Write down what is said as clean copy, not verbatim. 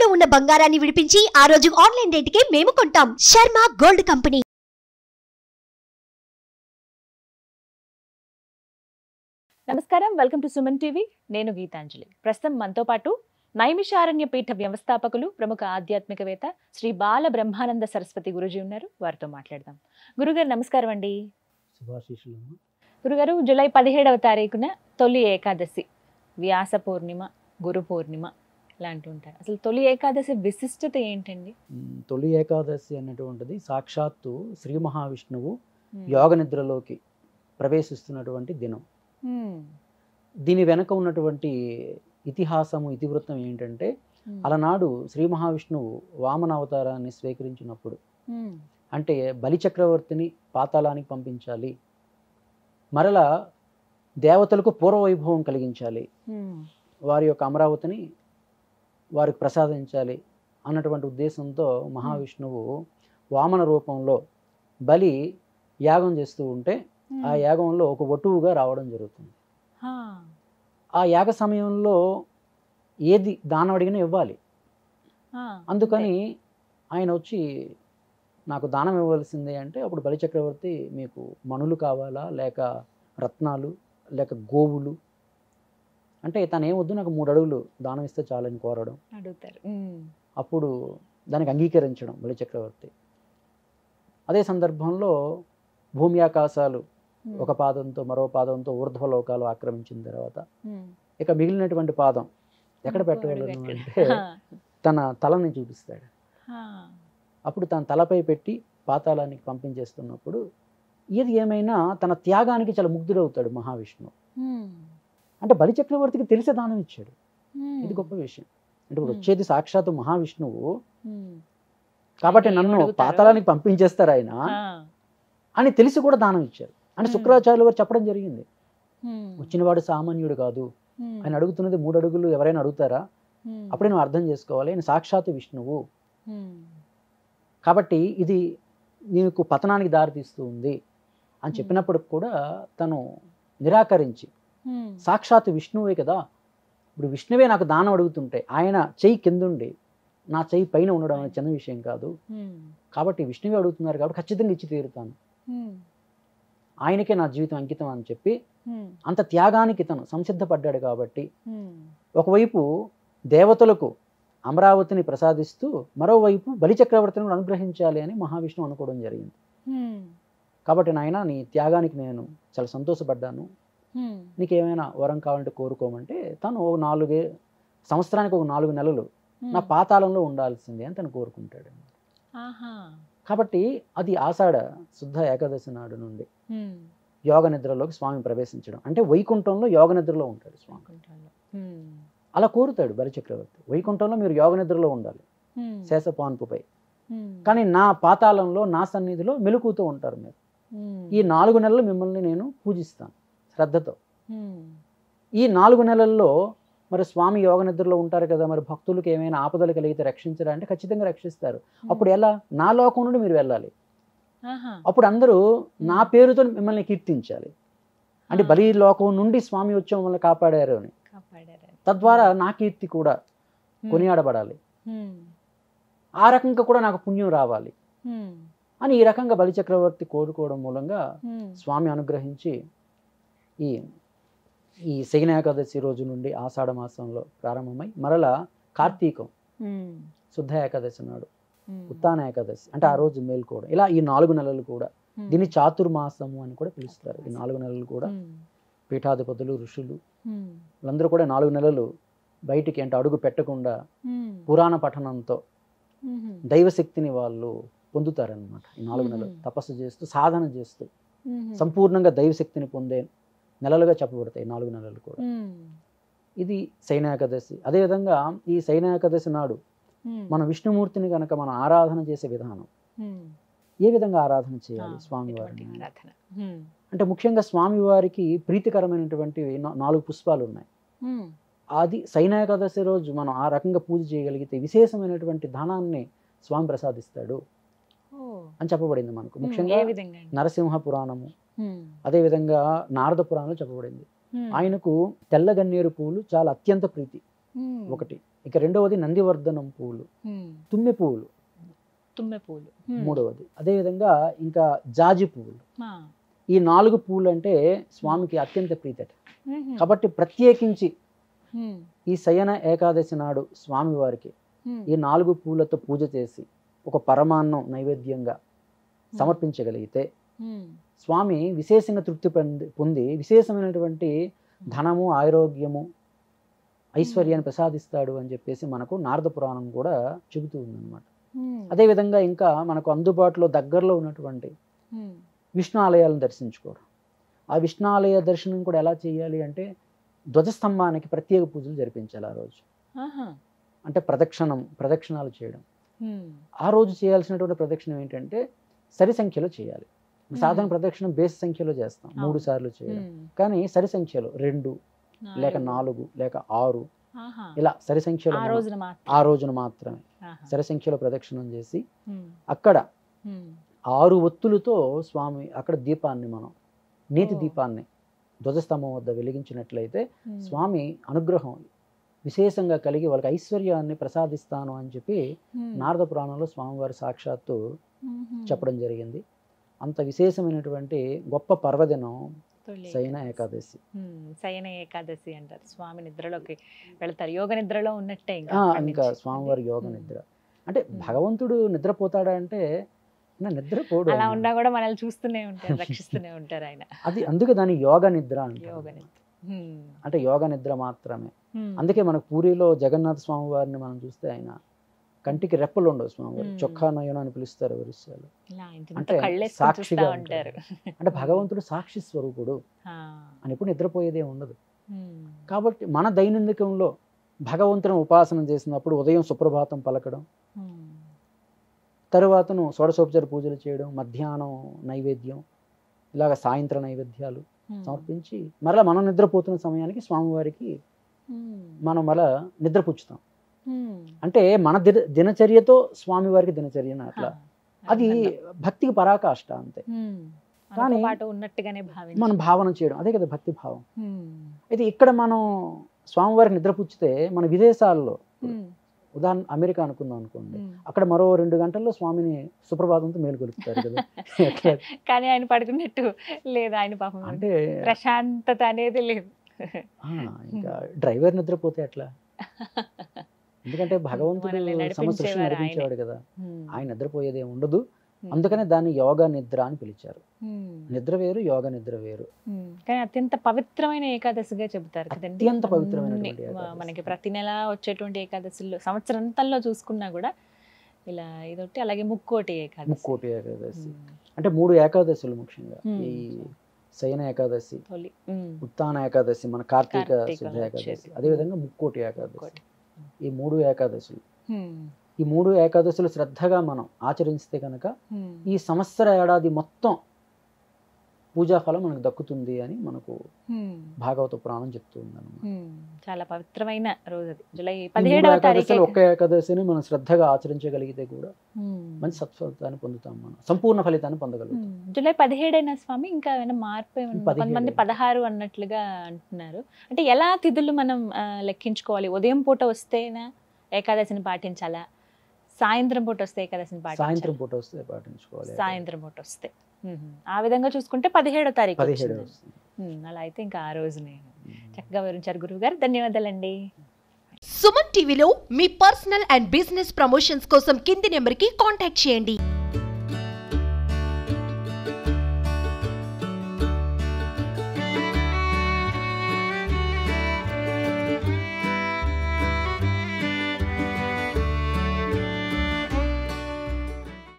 తాకట్టులో ఉన్న బంగారాన్ని విడిపించి ఆ రోజు ఆన్లైన్ రేటుకే మేము కొంటాం. Sharma gold company. నమస్కారం, వెల్కమ్ టు సుమన్ టీవీ. నేను గీతాంజలి. ప్రస్తుతం మనతో పాటు నైమిషారణ్య పీఠ వ్యవస్థాపకులు, ప్రముఖ ఆధ్యాత్మికవేత్త శ్రీ బాల బ్రహ్మానంద సరస్వతి గురుజీ ఉన్నారు. వారితో మాట్లాడదాం. గురుగారు నమస్కారం అండి. గురుగారు, జూలై 17వ తారీఖున తొలి ఏకాదశి, వ్యాస పూర్ణిమ, గురు పూర్ణిమ ఇలాంటివి ఉంటారు. అసలు తొలి ఏకాదశి విశిష్టత ఏంటండి? తొలి ఏకాదశి అనేటువంటిది సాక్షాత్తు శ్రీ మహావిష్ణువు యోగ నిద్రలోకి ప్రవేశిస్తున్నటువంటి దినం. దీని వెనక ఉన్నటువంటి ఇతిహాసము, ఇతివృత్తం ఏంటంటే, అలనాడు శ్రీ మహావిష్ణువు వామన అవతారాన్ని స్వీకరించినప్పుడు, అంటే బలిచక్రవర్తిని పాతాళానికి పంపించాలి, మరలా దేవతలకు పూర్వవైభవం కలిగించాలి, వారి యొక్క అమరావతిని వారికి ప్రసాదించాలి అన్నటువంటి ఉద్దేశంతో మహావిష్ణువు వామన రూపంలో బలి యాగం చేస్తూ ఉంటే ఆ యాగంలో ఒక వటువుగా రావడం జరుగుతుంది. ఆ యాగ సమయంలో ఏది దానం అడిగినా ఇవ్వాలి. అందుకని ఆయన వచ్చి నాకు దానం ఇవ్వాల్సిందే అంటే, అప్పుడు బలిచక్రవర్తి మీకు మణులు కావాలా, లేక రత్నాలు, లేక గోవులు అంటే, తను ఏమొద్దు నాకు 3 అడుగులు దానం ఇస్తే చాలని కోరడం అడుగుతారు. అప్పుడు దానికి అంగీకరించడం బలిచక్రవర్తి. అదే సందర్భంలో భూమి ఆకాశాలు ఒక పాదంతో మరో పాదంతో ఊర్ధ్వలోకాలు ఆక్రమించిన తర్వాత ఇక మిగిలినటువంటి పాదం ఎక్కడ పెట్టగలను అంటే తన తలని చూపిస్తాడు. అప్పుడు తన తలపై పెట్టి పాతాళానికి పంపించేస్తున్నప్పుడు ఏది ఏమైనా తన త్యాగానికి చాలా ముగ్ధుడవుతాడు మహావిష్ణువు. అంటే బలిచక్రవర్తికి తెలిసే దానం ఇచ్చాడు. ఇది గొప్ప విషయం. అంటే ఇప్పుడు వచ్చేది సాక్షాత్తు మహావిష్ణువు కాబట్టి నన్ను పాతాళానికి పంపించేస్తారు ఆయన అని తెలిసి కూడా దానం ఇచ్చారు. అంటే శుక్రాచార్యులు వారు చెప్పడం జరిగింది, వచ్చినవాడు సామాన్యుడు కాదు, ఆయన అడుగుతున్నది 3 అడుగులు ఎవరైనా అడుగుతారా, అప్పుడే నువ్వు అర్థం చేసుకోవాలి, ఆయన సాక్షాత్తు విష్ణువు కాబట్టి ఇది నీకు పతనానికి దారితీస్తూ ఉంది అని చెప్పినప్పటికి కూడా తను నిరాకరించి, సాక్షాత్తు విష్ణువే కదా, ఇప్పుడు విష్ణువే నాకు దానం అడుగుతుంటే ఆయన చెయ్యి కిందుండి నా చెయ్యి పైన ఉండడం అనేది చిన్న విషయం కాదు, కాబట్టి విష్ణువే అడుగుతున్నారు కాబట్టి ఖచ్చితంగా ఇచ్చి తీరుతాను, ఆయనకే నా జీవితం అంకితం అని చెప్పి అంత త్యాగానికి తను సంసిద్ధపడ్డాడు. కాబట్టి ఒకవైపు దేవతలకు అమరావతిని ప్రసాదిస్తూ మరోవైపు బలిచక్రవర్తిని అనుగ్రహించాలి అని మహావిష్ణువు అనుకోవడం జరిగింది. కాబట్టి నాయన నీ త్యాగానికి నేను చాలా సంతోషపడ్డాను, నీకేమైనా వరం కావాలంటే కోరుకోమంటే తను సంవత్సరానికి ఒక 4 నెలలు నా పాతాళంలో ఉండాల్సిందే అని తను కోరుకుంటాడు. కాబట్టి అది ఆషాఢ శుద్ధ ఏకాదశి నాడు నుండి యోగ నిద్రలోకి స్వామి ప్రవేశించడం, అంటే వైకుంఠంలో యోగ నిద్రలో ఉంటాడు స్వామి. అలా కోరుతాడు బలిచక్రవర్తి, వైకుంఠంలో మీరు యోగ నిద్రలో ఉండాలి శేషపాన్పుపై, కానీ నా పాతాళంలో నా సన్నిధిలో మెలకుతూ ఉంటారు మీరు. ఈ 4 నెలలు మిమ్మల్ని నేను పూజిస్తాను శ్రద్ధతో. ఈ 4 నెలల్లో మరి స్వామి యోగ నిద్రలో ఉంటారు కదా, మరి భక్తులకు ఏమైనా ఆపదలు కలిగితే రక్షించరా అంటే ఖచ్చితంగా రక్షిస్తారు. అప్పుడు ఎలా, నా లోకం నుండి మీరు వెళ్ళాలి, అప్పుడు అందరూ నా పేరుతో మిమ్మల్ని కీర్తించాలి, అంటే బలి లోకం నుండి స్వామి వచ్చి మిమ్మల్ని కాపాడారు అని, తద్వారా నా కీర్తి కూడా కొనియాడబడాలి, ఆ రకంగా కూడా నాకు పుణ్యం రావాలి అని ఈ రకంగా బలిచక్రవర్తి కోరుకోవడం మూలంగా స్వామి అనుగ్రహించి ఈ శయన ఏకాదశి రోజు నుండి ఆషాఢ మాసంలో ప్రారంభమై మరలా కార్తీకం శుద్ధ ఏకాదశి నాడు ఉత్తాన ఏకాదశి అంటే ఆ రోజు మేల్కోవడం, ఇలా ఈ 4 నెలలు కూడా దీన్ని చాతుర్మాసము అని కూడా పిలుస్తారు. ఈ 4 నెలలు కూడా పీఠాధిపతులు, ఋషులు వాళ్ళందరూ కూడా 4 నెలలు బయటికి అంటే అడుగు పెట్టకుండా పురాణ పఠనంతో దైవశక్తిని వాళ్ళు పొందుతారనమాట. ఈ 4 నెలలు తపస్సు చేస్తూ సాధన చేస్తూ సంపూర్ణంగా దైవశక్తిని పొందే నెలలుగా చెప్పబడతాయి 4 నెలలు కూడా. ఇది శయన ఏకాదశి. అదేవిధంగా ఈ శయన ఏకాదశి నాడు మన విష్ణుమూర్తిని కనుక మనం ఆరాధన చేసే విధానం, ఏ విధంగా ఆరాధన చేయాలి స్వామివారిని అంటే, ముఖ్యంగా స్వామివారికి ప్రీతికరమైనటువంటి 4 పుష్పాలు ఉన్నాయి. అది శయన ఏకాదశి రోజు మనం ఆ రకంగా పూజ చేయగలిగితే విశేషమైనటువంటి ధనాన్ని స్వామి ప్రసాదిస్తాడు అని చెప్పబడింది మనకు. ముఖ్యంగా నరసింహ పురాణము, అదేవిధంగా నారద పురాణంలో చెప్పబడింది. ఆయనకు తెల్ల గన్నేరు పూలు చాలా అత్యంత ప్రీతి. ఒకటి. ఇక రెండవది నందివర్ధనం పువ్వులు, తుమ్మె పువ్వులు తుమ్మె పూలు మూడవది. అదేవిధంగా ఇంకా జాజి పువ్వులు. ఈ 4 పువ్వులు అంటే స్వామికి అత్యంత ప్రీతట. కాబట్టి ప్రత్యేకించి ఈ శయన ఏకాదశి నాడు స్వామివారికి ఈ 4 పువ్వులతో పూజ చేసి ఒక పరమాన్నం నైవేద్యంగా సమర్పించగలిగితే స్వామి విశేషంగా తృప్తి పొంది విశేషమైనటువంటి ధనము, ఆరోగ్యము, ఐశ్వర్యాన్ని ప్రసాదిస్తాడు అని చెప్పేసి మనకు నారద పురాణం కూడా చెబుతూ ఉందన్నమాట. అదేవిధంగా ఇంకా మనకు అందుబాటులో దగ్గరలో ఉన్నటువంటి విష్ణు ఆలయాలను దర్శించుకోవడం. ఆ విష్ణు ఆలయ దర్శనం కూడా ఎలా చేయాలి అంటే ధ్వజస్తంభానికి ప్రత్యేక పూజలు జరిపించాలి ఆ రోజు. అంటే ప్రదక్షిణాలు చేయడం. ఆ రోజు చేయాల్సినటువంటి ప్రదక్షిణం ఏంటంటే సరి సంఖ్యలో చేయాలి. సాధారణ ప్రదక్షిణం బేస్ సంఖ్యలో చేస్తాం, 3 సార్లు చేయడం. కానీ సరి సంఖ్యలో 2 లేక 4 లేక 6 ఇలా సరి సంఖ్యలో ఆ రోజున మాత్రమే సరి సంఖ్యలో ప్రదక్షిణం చేసి అక్కడ 6 ఒత్తులతో స్వామి అక్కడ దీపాన్ని మనం నీతి దీపాన్ని ధ్వజస్తంభం వద్ద వెలిగించినట్లయితే స్వామి అనుగ్రహం విశేషంగా కలిగి వాళ్ళకి ఐశ్వర్యాన్ని ప్రసాదిస్తాను అని చెప్పి నారద పురాణంలో స్వామివారి సాక్షాత్తు చెప్పడం జరిగింది. అంత విశేషమైనటువంటి గొప్ప పర్వదినం శయన ఏకాదశి. శయన ఏకాదశి అంటారు. స్వామి నిద్రలోకి వెళ్తారు, యోగ నిద్రలో ఉన్నట్టే. ఇంకా స్వామివారి యోగ నిద్ర అంటే భగవంతుడు నిద్రపోతాడా అంటే నిద్రపోడు. అలా ఉన్నా కూడా మనల్ని చూస్తూనే ఉంటారు, రక్షిస్తూనే ఉంటారు ఆయన. అది అందుకే దాని యోగ నిద్ర అంటే యోగ నిద్ర మాత్రమే. అందుకే మనకు పూరిలో జగన్నాథ స్వామి వారిని మనం చూస్తే ఆయన కంటికి రెప్పలు ఉండవు. స్వామివారు చొక్కా నయన అని పిలుస్తారు వరిశాలు. అంటే సాక్షిగా ఉంటారు. అంటే భగవంతుడు సాక్షి స్వరూపుడు అని ఎప్పుడు నిద్రపోయేదే ఉండదు. కాబట్టి మన దైనందికంలో భగవంతుని ఉపాసన చేసినప్పుడు ఉదయం సుప్రభాతం పలకడం, తరువాతను షోడశోపచార పూజలు చేయడం, మధ్యాహ్నం నైవేద్యం, ఇలాగ సాయంత్రం నైవేద్యాలు సమర్పించి మరలా మనం నిద్రపోతున్న సమయానికి స్వామివారికి మనం మళ్ళా నిద్రపుచ్చుతాం. అంటే మన దినచర్యతో స్వామివారికి దినచర్య అట్లా. అది భక్తికి పరాకాష్ట అంతే. కానీ ఉన్నట్టుగానే మనం భావన చేయడం అదే కదా భక్తి భావం. అయితే ఇక్కడ మనం స్వామివారికి నిద్రపుచ్చితే మన విదేశాల్లో ఉదాహరణ అమెరికా అనుకుందాం అనుకోండి, అక్కడ మరో 2 గంటల్లో స్వామిని సుప్రభాతంతో మేలుకొలుపుతారు కదా. కానీ ఆయన పడుకున్నట్టు లేదు, ఆయన పాపం అంటే ప్రశాంతత అనేది లేదు. ఇంకా డ్రైవర్ నిద్రపోతే ఎట్లా? ఎందుకంటే భగవంతుడు సమసృష్టి నడిపించేవాడు కదా, ఆయన నిద్రపోయేదే ఉండదు. అందుకనే దాన్ని యోగ నిద్ర అని పిలిచారు. నిద్ర వేరు, యోగ నిద్ర వేరు. కానీ అత్యంత పవిత్రమైన ఏకాదశిగా చెబుతారు కదండి. అత్యంత పవిత్రమైన మనకి ప్రతి నెల వచ్చేటువంటి ఏకాదశిలో సంవత్సరంతంలో చూసుకున్నా కూడా ఇలా ఇదొకటి, అలాగే ముక్కోటి ఏకాదశి అంటే 3 ఏకాదశులు ముఖ్యంగా. ఈ శయన ఏకాదశి, ఉత్తాన ఏకాదశి, మన కార్తీక శుద్ధ ఏకాదశి, అదేవిధంగా ముక్కోటి ఏకాదశి. ఈ 3 ఏకాదశులు, ఈ 3 ఏకాదశులు శ్రద్ధగా మనం ఆచరిస్తే కనుక ఈ సంవత్సర ఏడాది మొత్తం పూజాఫలం మనకు దక్కుతుంది అని మనకు భాగవత పురాణం చెప్తుంది అన్నమాట. చాలా పవిత్రమైన రోజు అది. జూలై 17వ తారీఖు ఒక్క ఏకాదశిని మనం శ్రద్ధగా ఆచరించగలిగితే కూడా మంచి సత్ఫలితాన్ని పొందుతాం, మనం సంపూర్ణ ఫలితాన్ని పొందగలుగుతాం. జూలై 17 అయినా స్వామి ఇంకా ఏమైనా మార్పు? కొంతమంది 16 అన్నట్లుగా అంటున్నారు. అంటే ఎలా తిథులు మనం లెక్కించుకోవాలి? ఉదయం పూట వస్తేనా ఏకాదశిని పాటించాలా, సాయంత్రం పూట వస్తే ఏకాదశిని పాటించాలా? సాయంత్రం పూట వస్తే పాటించుకోవాలి. సాయంత్రం పూట వస్తే ఆ విధంగా చూసుకుంటే 17వ తారీఖు. అలా అయితే ఇంకా ఆ రోజునే చక్కగా వివరించారు గురువు గారు. ధన్యవాదాలండి. సుమన్ టీవీలో మీ పర్సనల్ అండ్ బిజినెస్ ప్రమోషన్స్ కోసం కింది నెంబర్కి కాంటాక్ట్ చేయండి.